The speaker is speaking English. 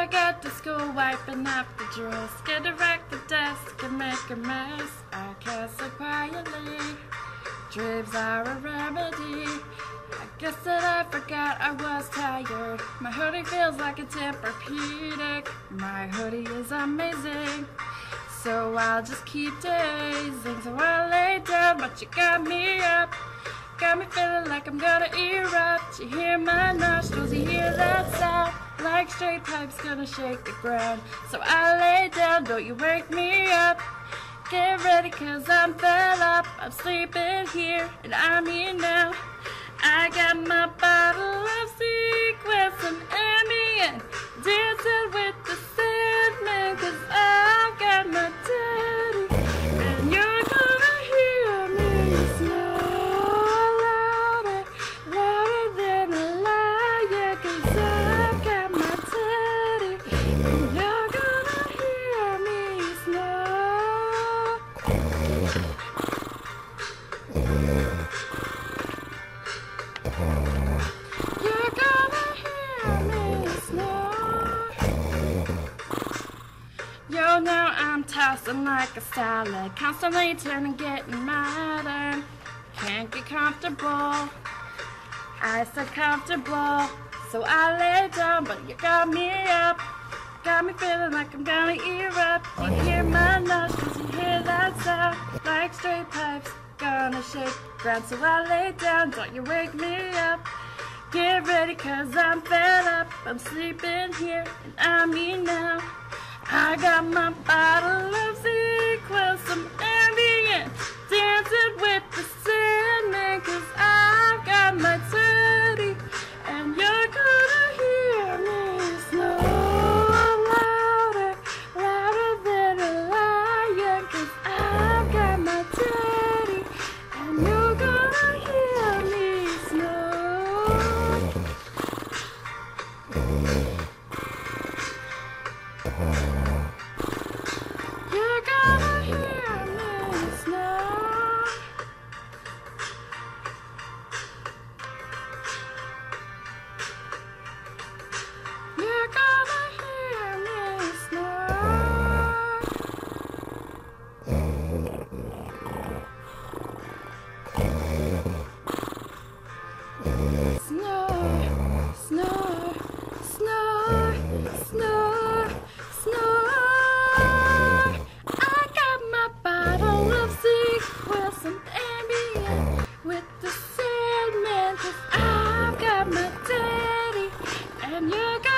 I get to school, wiping up the dress, get to wreck the desk and make a mess. I castle quietly, dreams are a remedy. I guess that I forgot I was tired. My hoodie feels like a Tempur-Pedic. My hoodie is amazing, so I'll just keep dazing. So I lay down, but you got me up. Got me feeling like I'm gonna erupt. You hear my nostrils, you hear that sound, like straight pipes gonna shake the ground. So I lay down, don't you wake me up. Get ready, cause I'm fed up. I'm sleeping here, and I'm here now. I got my bottle of Sequence and Ambien, dancing with the Sandman, cause I got my daddy. And you're gonna hear me snore louder, louder than a lion, cause I got my daddy. And you're gonna hear me snore. You're gonna hear me snore. Yo, now I'm tossing like a salad, constantly turning, getting madder. Can't get comfortable, I said comfortable. So I lay down, but you got me up. Got me feeling like I'm gonna erupt. You hear my nostrils, you hear that sound, like straight pipes gonna shake the ground. So I lay down, don't you wake me up. Get ready, cause I'm fed up. I'm sleeping here, and I'm here now. I got my bottle of Sequence, some Ambien, dancing with the Sandman, cause I've got my teddy. And you're gonna hear me snore louder, louder than a lion, cause I've got my teddy. And you're gonna hear me snore. You're gonna hear me snore. You're gonna hear me snore. Snore, snore, snore, snore, snore. I got my bottle of Sequence and Ambien with the Sandman, cause I've got my daddy. And you got